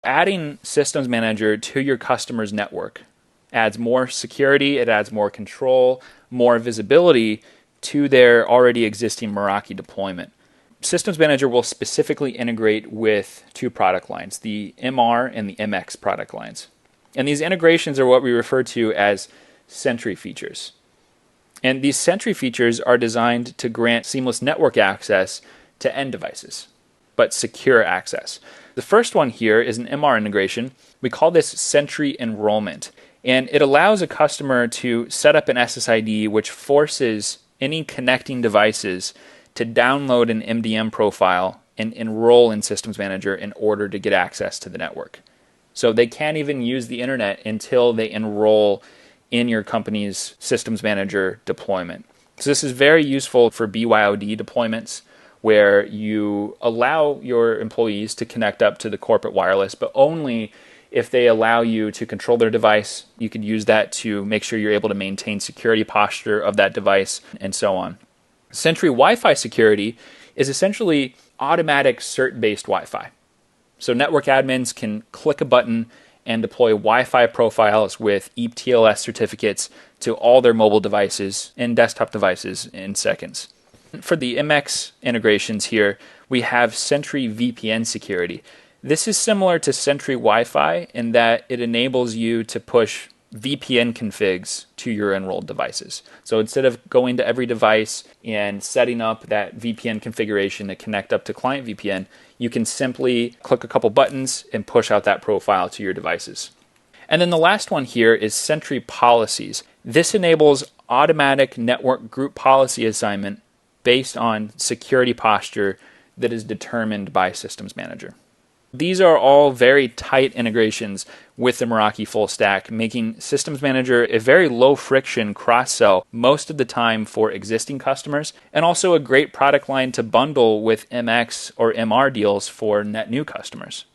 Adding Systems Manager to your customer's network adds more security, it adds more control, more visibility to their already existing Meraki deployment. Systems Manager will specifically integrate with two product lines, the MR and the MX product lines. And these integrations are what we refer to as Sentry features. And these Sentry features are designed to grant seamless network access to end devices, but secure access. The first one here is an MR integration. We call this Sentry Enrollment. And it allows a customer to set up an SSID which forces any connecting devices to download an MDM profile and enroll in Systems Manager in order to get access to the network. So they can't even use the internet until they enroll in your company's Systems Manager deployment. So this is very useful for BYOD deployments where you allow your employees to connect up to the corporate wireless, but only if they allow you to control their device. You could use that to make sure you're able to maintain security posture of that device and so on. Sentry Wi-Fi security is essentially automatic cert-based Wi-Fi. So network admins can click a button and deploy Wi-Fi profiles with EAP-TLS certificates to all their mobile devices and desktop devices in seconds. For the MX integrations here, we have Sentry VPN security. This is similar to Sentry Wi-Fi in that it enables you to push VPN configs to your enrolled devices. So instead of going to every device and setting up that VPN configuration to connect up to client VPN, you can simply click a couple buttons and push out that profile to your devices. And then the last one here is Sentry Policies. This enables automatic network group policy assignment based on security posture that is determined by Systems Manager. These are all very tight integrations with the Meraki full stack, making Systems Manager a very low friction cross-sell most of the time for existing customers, and also a great product line to bundle with MX or MR deals for net new customers.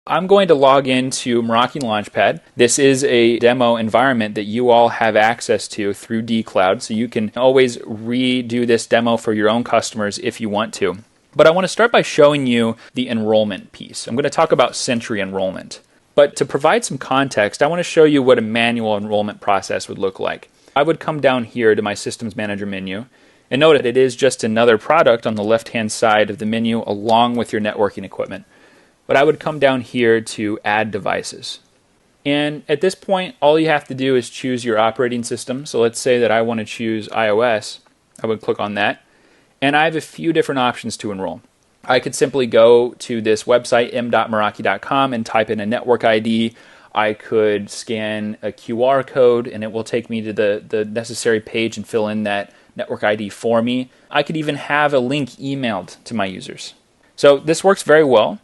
I'm going to log into Meraki Launchpad. This is a demo environment that you all have access to through dCloud, so you can always redo this demo for your own customers if you want to. But I want to start by showing you the enrollment piece. I'm going to talk about Sentry enrollment. But to provide some context, I want to show you what a manual enrollment process would look like. I would come down here to my Systems Manager menu, and note that it is just another product on the left-hand side of the menu along with your networking equipment. But I would come down here to add devices. And at this point, all you have to do is choose your operating system. So let's say that I want to choose iOS. I would click on that. And I have a few different options to enroll. I could simply go to this website, m.meraki.com, and type in a network ID. I could scan a QR code, and it will take me to the necessary page and fill in that network ID for me. I could even have a link emailed to my users. So this works very well.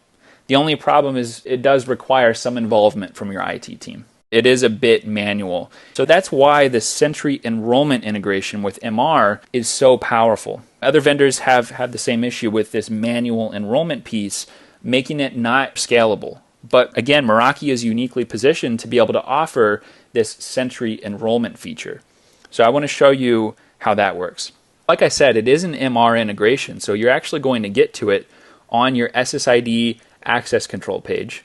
The only problem is it does require some involvement from your IT team. It is a bit manual. So that's why the Sentry enrollment integration with MR is so powerful. Other vendors have had the same issue with this manual enrollment piece, making it not scalable. But again, Meraki is uniquely positioned to be able to offer this Sentry enrollment feature. So I want to show you how that works. Like I said, it is an MR integration, so you're actually going to get to it on your SSID access control page.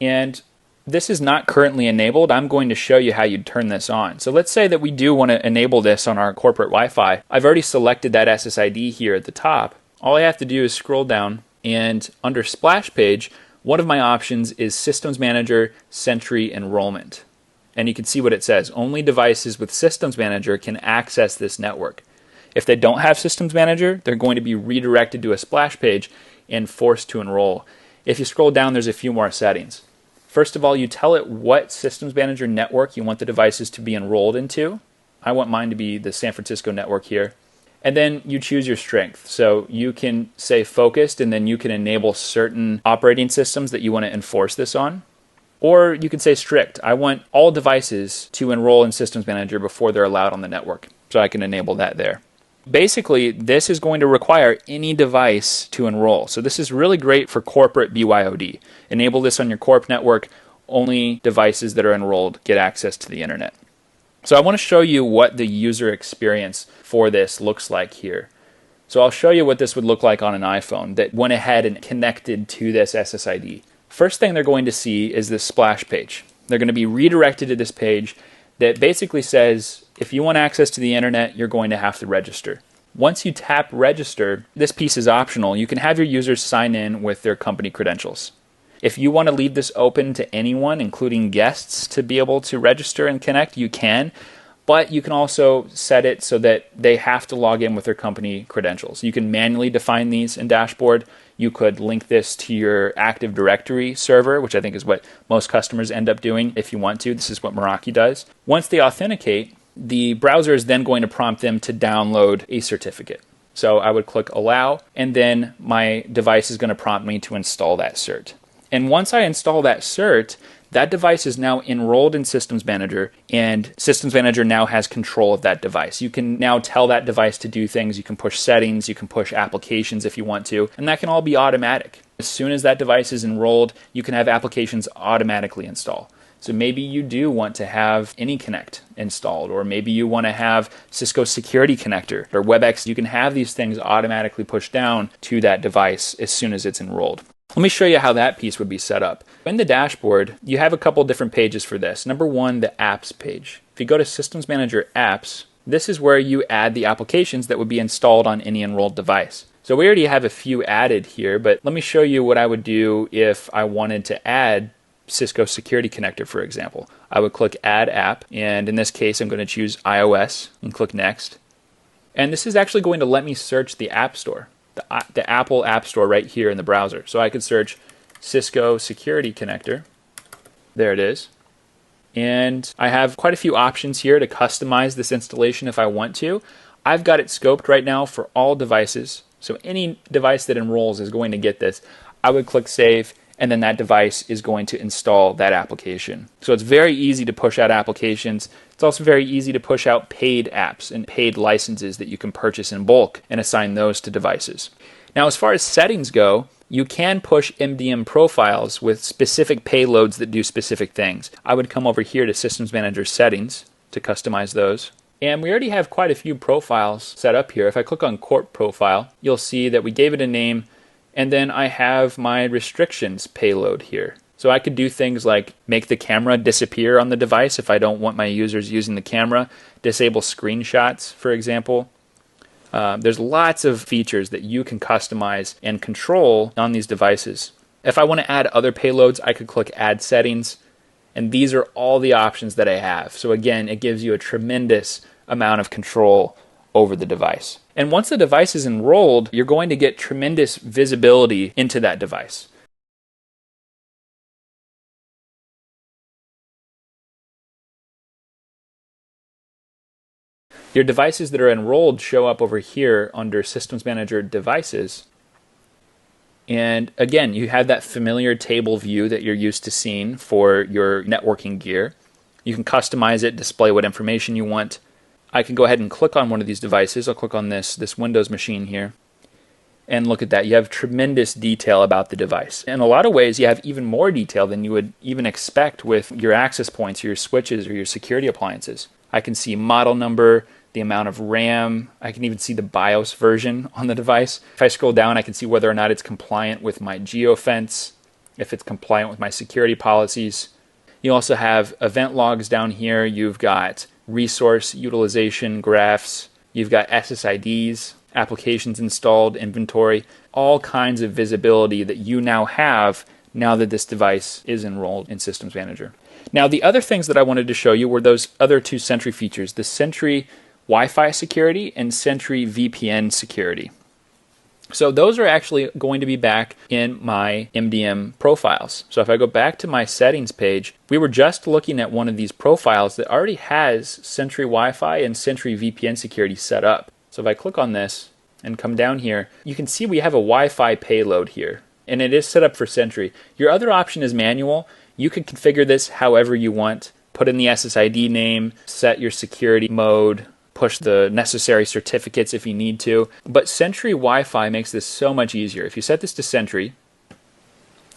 And this is not currently enabled. I'm going to show you how you'd turn this on. So let's say that we do want to enable this on our corporate Wi-Fi. I've already selected that SSID here at the top. All I have to do is scroll down, and under splash page, one of my options is Systems Manager Sentry Enrollment. And you can see what it says. Only devices with Systems Manager can access this network. If they don't have Systems Manager, they're going to be redirected to a splash page and forced to enroll. If you scroll down, there's a few more settings. First of all, you tell it what Systems Manager network you want the devices to be enrolled into. I want mine to be the San Francisco network here. And then you choose your strength. So you can say focused, and then you can enable certain operating systems that you want to enforce this on. Or you can say strict. I want all devices to enroll in Systems Manager before they're allowed on the network. So I can enable that there. Basically, this is going to require any device to enroll. So this is really great for corporate BYOD. Enable this on your corp network. Only devices that are enrolled get access to the internet. So I want to show you what the user experience for this looks like here. So I'll show you what this would look like on an iPhone that went ahead and connected to this SSID. First thing they're going to see is this splash page. They're going to be redirected to this page that basically says, if you want access to the internet, you're going to have to register. Once you tap register, this piece is optional. You can have your users sign in with their company credentials. If you want to leave this open to anyone, including guests, to be able to register and connect, you can. But you can also set it so that they have to log in with their company credentials. You can manually define these in Dashboard. You could link this to your Active Directory server, which I think is what most customers end up doing if you want to. This is what Meraki does. Once they authenticate, the browser is then going to prompt them to download a certificate. So I would click Allow, and then my device is going to prompt me to install that cert. And once I install that cert, that device is now enrolled in Systems Manager, and Systems Manager now has control of that device. You can now tell that device to do things. You can push settings, you can push applications if you want to, and that can all be automatic. As soon as that device is enrolled, you can have applications automatically install. So maybe you do want to have AnyConnect installed, or maybe you want to have Cisco Security Connector or WebEx. You can have these things automatically pushed down to that device as soon as it's enrolled. Let me show you how that piece would be set up. In the dashboard, you have a couple different pages for this. Number one, the apps page. If you go to Systems Manager Apps, this is where you add the applications that would be installed on any enrolled device. So we already have a few added here, but let me show you what I would do if I wanted to add Cisco Security Connector, for example. I would click Add App, and in this case, I'm going to choose iOS and click Next. And this is actually going to let me search the App Store. The Apple App Store right here in the browser. So I could search Cisco Security Connector. There it is. And I have quite a few options here to customize this installation if I want to. I've got it scoped right now for all devices. So any device that enrolls is going to get this. I would click Save, and then that device is going to install that application. So it's very easy to push out applications. It's also very easy to push out paid apps and paid licenses that you can purchase in bulk and assign those to devices. Now, as far as settings go, you can push MDM profiles with specific payloads that do specific things. I would come over here to Systems Manager Settings to customize those. And we already have quite a few profiles set up here. If I click on Corp Profile, you'll see that we gave it a name, and then I have my restrictions payload here. So I could do things like make the camera disappear on the device if I don't want my users using the camera, disable screenshots, for example. There's lots of features that you can customize and control on these devices. If I want to add other payloads, I could click Add Settings, and these are all the options that I have. So again, it gives you a tremendous amount of control over the device. And once the device is enrolled, you're going to get tremendous visibility into that device. Your devices that are enrolled show up over here under Systems Manager Devices. And again, you have that familiar table view that you're used to seeing for your networking gear. You can customize it, display what information you want. I can go ahead and click on one of these devices. I'll click on this Windows machine here. And look at that. You have tremendous detail about the device. In a lot of ways, you have even more detail than you would even expect with your access points, or your switches, or your security appliances. I can see model number, the amount of RAM. I can even see the BIOS version on the device. If I scroll down, I can see whether or not it's compliant with my geofence, if it's compliant with my security policies. You also have event logs down here. You've got resource utilization graphs. You've got SSIDs, applications installed, inventory, all kinds of visibility that you now have now that this device is enrolled in Systems Manager. Now, the other things that I wanted to show you were those other two Sentry features, the Sentry Wi-Fi security and Sentry VPN security. So those are actually going to be back in my MDM profiles. So if I go back to my settings page, we were just looking at one of these profiles that already has Sentry Wi-Fi and Sentry VPN security set up. So if I click on this and come down here, you can see we have a Wi-Fi payload here, and it is set up for Sentry. Your other option is manual. You can configure this however you want. Put in the SSID name, set your security mode, push the necessary certificates if you need to. But Sentry Wi-Fi makes this so much easier. If you set this to Sentry,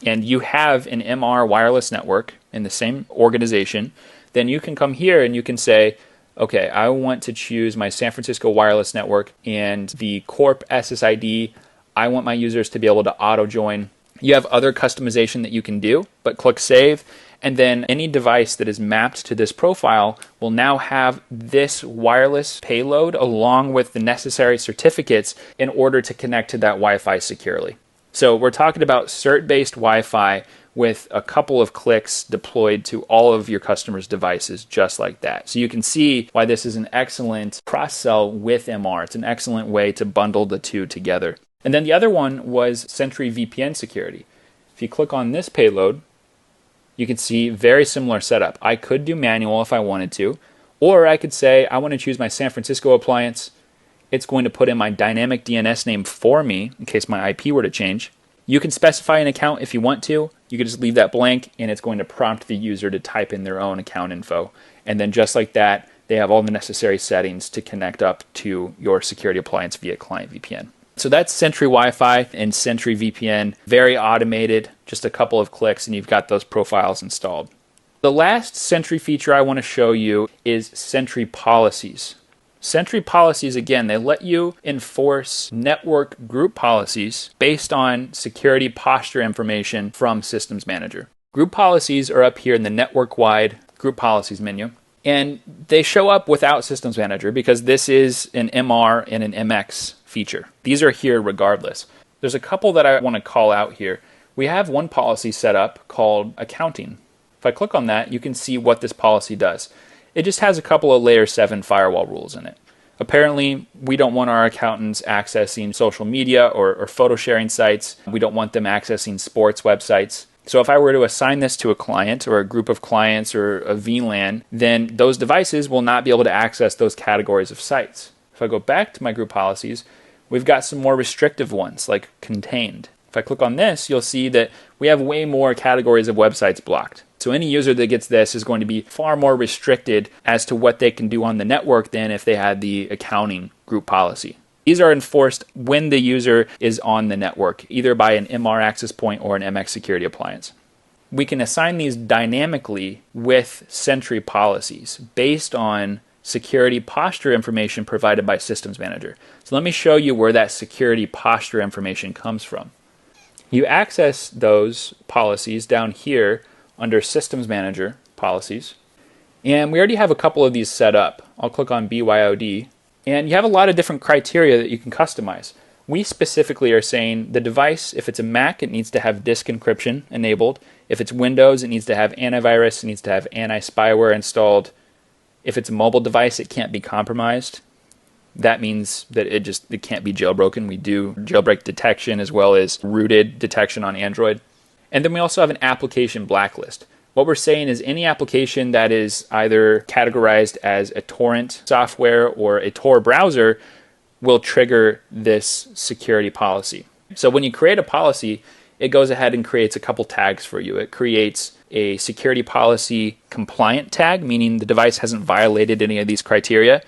and you have an MR wireless network in the same organization, then you can come here and you can say, okay, I want to choose my San Francisco wireless network and the Corp SSID. I want my users to be able to auto join. You have other customization that you can do, but click Save. And then any device that is mapped to this profile will now have this wireless payload along with the necessary certificates in order to connect to that Wi-Fi securely. So we're talking about cert-based Wi-Fi with a couple of clicks deployed to all of your customers' devices just like that. So you can see why this is an excellent cross-sell with MR. It's an excellent way to bundle the two together. And then the other one was Sentry VPN security. If you click on this payload, you can see very similar setup. I could do manual if I wanted to, or I could say I want to choose my San Francisco appliance. It's going to put in my dynamic DNS name for me in case my IP were to change. You can specify an account if you want to. You can just leave that blank and it's going to prompt the user to type in their own account info. And then just like that, they have all the necessary settings to connect up to your security appliance via client VPN. So that's Sentry Wi-Fi and Sentry VPN. Very automated, just a couple of clicks and you've got those profiles installed. The last Sentry feature I want to show you is Sentry Policies. Sentry Policies, again, they let you enforce network group policies based on security posture information from Systems Manager. Group policies are up here in the network-wide group policies menu. And they show up without Systems Manager because this is an MR and an MX feature. These are here regardless. There's a couple that I want to call out here. We have one policy set up called accounting. If I click on that, you can see what this policy does. It just has a couple of layer 7 firewall rules in it. Apparently, we don't want our accountants accessing social media or photo sharing sites. We don't want them accessing sports websites. So if I were to assign this to a client or a group of clients or a VLAN, then those devices will not be able to access those categories of sites. If I go back to my group policies, we've got some more restrictive ones like contained. If I click on this, you'll see that we have way more categories of websites blocked. So any user that gets this is going to be far more restricted as to what they can do on the network than if they had the accounting group policy. These are enforced when the user is on the network, either by an MR access point or an MX security appliance. We can assign these dynamically with Sentry policies based on security posture information provided by Systems Manager. So let me show you where that security posture information comes from. You access those policies down here under Systems Manager policies. And we already have a couple of these set up. I'll click on BYOD. And you have a lot of different criteria that you can customize. We specifically are saying the device, if it's a Mac, it needs to have disk encryption enabled. If it's Windows, it needs to have antivirus, it needs to have anti-spyware installed. If it's a mobile device, it can't be compromised. That means that it can't be jailbroken. We do jailbreak detection as well as rooted detection on Android. And then we also have an application blacklist. What we're saying is any application that is either categorized as a torrent software or a Tor browser will trigger this security policy. So when you create a policy, it goes ahead and creates a couple tags for you. It creates a security policy compliant tag, meaning the device hasn't violated any of these criteria.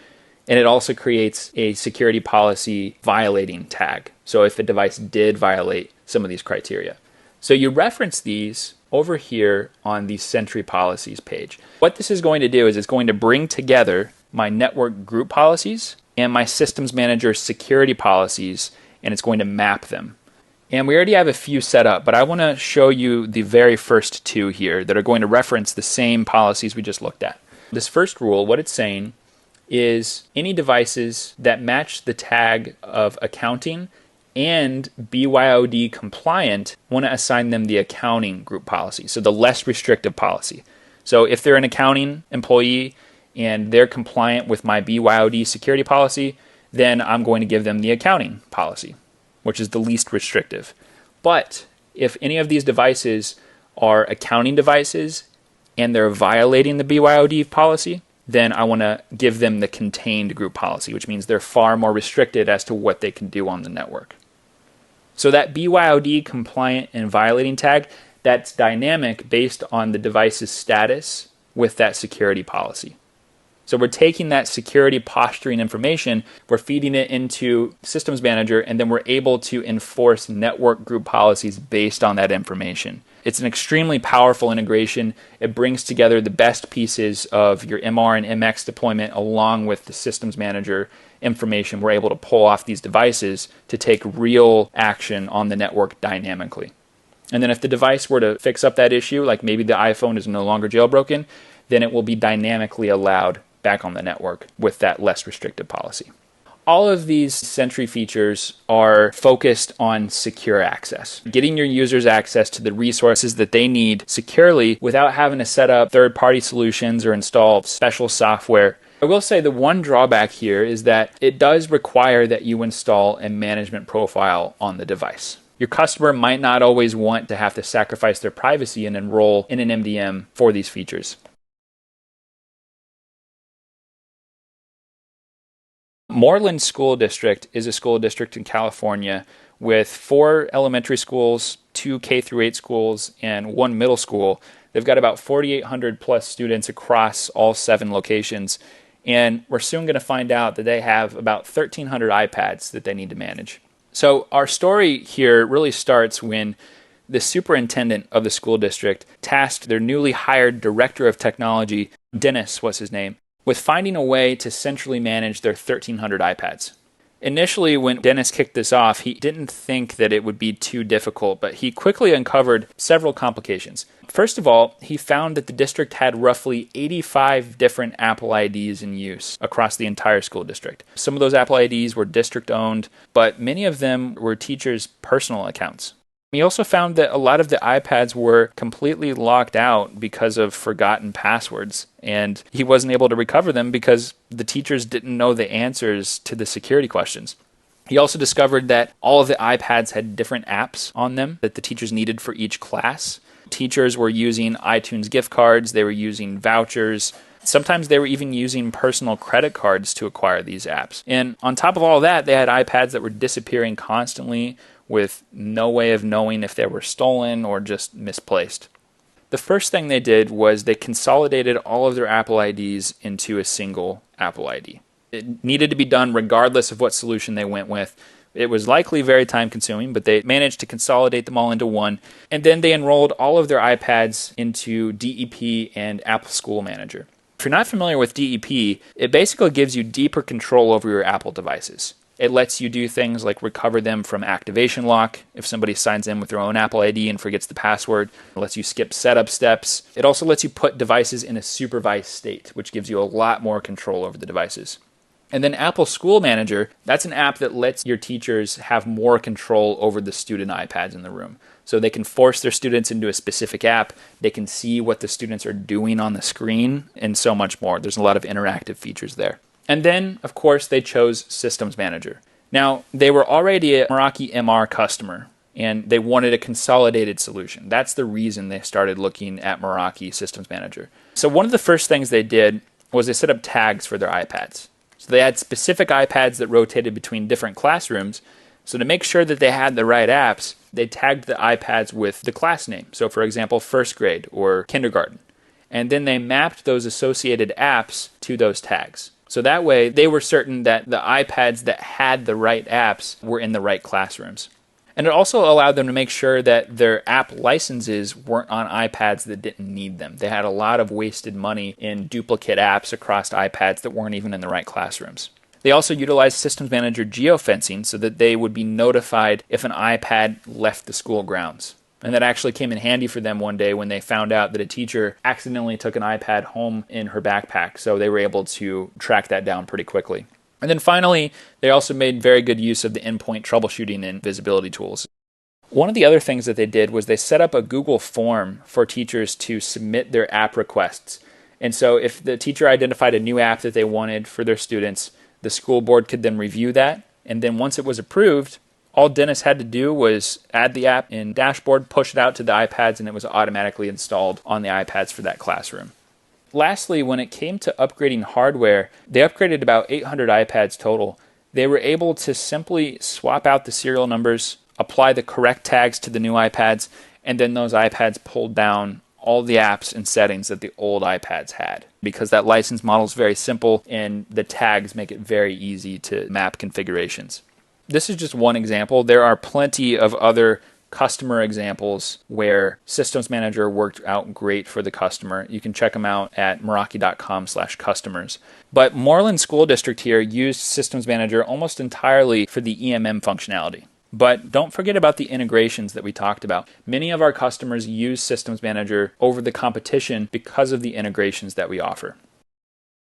And it also creates a security policy violating tag. So if a device did violate some of these criteria. So you reference these over here on the Sentry Policies page. What this is going to do is it's going to bring together my network group policies and my Systems Manager security policies, and it's going to map them. And we already have a few set up, but I want to show you the very first two here that are going to reference the same policies we just looked at. This first rule, what it's saying is any devices that match the tag of accounting and BYOD compliant, want to assign them the accounting group policy, so the less restrictive policy. So if they're an accounting employee and they're compliant with my BYOD security policy, then I'm going to give them the accounting policy, which is the least restrictive. But if any of these devices are accounting devices and they're violating the BYOD policy, then I want to give them the contained group policy, which means they're far more restricted as to what they can do on the network. So that BYOD compliant and violating tag, that's dynamic based on the device's status with that security policy. So we're taking that security posturing information, we're feeding it into Systems Manager, and then we're able to enforce network group policies based on that information. It's an extremely powerful integration. It brings together the best pieces of your MR and MX deployment along with the Systems Manager information. We're able to pull off these devices to take real action on the network dynamically. And then if the device were to fix up that issue, like maybe the iPhone is no longer jailbroken, then it will be dynamically allowed back on the network with that less restrictive policy. All of these Sentry features are focused on secure access, getting your users access to the resources that they need securely without having to set up third-party solutions or install special software. I will say the one drawback here is that it does require that you install a management profile on the device. Your customer might not always want to have to sacrifice their privacy and enroll in an MDM for these features. Moreland School District is a school district in California with 4 elementary schools, 2 K-8 schools, and 1 middle school. They've got about 4,800 plus students across all 7 locations, and we're soon going to find out that they have about 1,300 iPads that they need to manage. So our story here really starts when the superintendent of the school district tasked their newly hired director of technology, Dennis was his name, with finding a way to centrally manage their 1,300 iPads. Initially, when Dennis kicked this off, he didn't think that it would be too difficult, but he quickly uncovered several complications. First of all, he found that the district had roughly 85 different Apple IDs in use across the entire school district. Some of those Apple IDs were district-owned, but many of them were teachers' personal accounts. He also found that a lot of the iPads were completely locked out because of forgotten passwords, and he wasn't able to recover them because the teachers didn't know the answers to the security questions. He also discovered that all of the iPads had different apps on them that the teachers needed for each class. Teachers were using iTunes gift cards, they were using vouchers, sometimes they were even using personal credit cards to acquire these apps. And on top of all that, they had iPads that were disappearing constantly with no way of knowing if they were stolen or just misplaced. The first thing they did was they consolidated all of their Apple IDs into a single Apple ID. It needed to be done regardless of what solution they went with. It was likely very time consuming, but they managed to consolidate them all into one. And then they enrolled all of their iPads into DEP and Apple School Manager. If you're not familiar with DEP, it basically gives you deeper control over your Apple devices. It lets you do things like recover them from activation lock if somebody signs in with their own Apple ID and forgets the password. It lets you skip setup steps. It also lets you put devices in a supervised state, which gives you a lot more control over the devices. And then Apple School Manager, that's an app that lets your teachers have more control over the student iPads in the room. So they can force their students into a specific app, they can see what the students are doing on the screen, and so much more. There's a lot of interactive features there. And then, of course, they chose Systems Manager. Now, they were already a Meraki MR customer, and they wanted a consolidated solution. That's the reason they started looking at Meraki Systems Manager. So one of the first things they did was they set up tags for their iPads. So they had specific iPads that rotated between different classrooms. So to make sure that they had the right apps, they tagged the iPads with the class name. So for example, first grade or kindergarten. And then they mapped those associated apps to those tags. So that way, they were certain that the iPads that had the right apps were in the right classrooms. And it also allowed them to make sure that their app licenses weren't on iPads that didn't need them. They had a lot of wasted money in duplicate apps across iPads that weren't even in the right classrooms. They also utilized Systems Manager geofencing so that they would be notified if an iPad left the school grounds. And that actually came in handy for them one day when they found out that a teacher accidentally took an iPad home in her backpack. So they were able to track that down pretty quickly. And then finally, they also made very good use of the endpoint troubleshooting and visibility tools. One of the other things that they did was they set up a Google form for teachers to submit their app requests. And so if the teacher identified a new app that they wanted for their students, the school board could then review that. And then once it was approved, all Dennis had to do was add the app in Dashboard, push it out to the iPads, and it was automatically installed on the iPads for that classroom. Lastly, when it came to upgrading hardware, they upgraded about 800 iPads total. They were able to simply swap out the serial numbers, apply the correct tags to the new iPads, and then those iPads pulled down all the apps and settings that the old iPads had, because that license model is very simple and the tags make it very easy to map configurations. This is just one example. There are plenty of other customer examples where Systems Manager worked out great for the customer. You can check them out at meraki.com/customers. But Moreland School District here used Systems Manager almost entirely for the EMM functionality. But don't forget about the integrations that we talked about. Many of our customers use Systems Manager over the competition because of the integrations that we offer.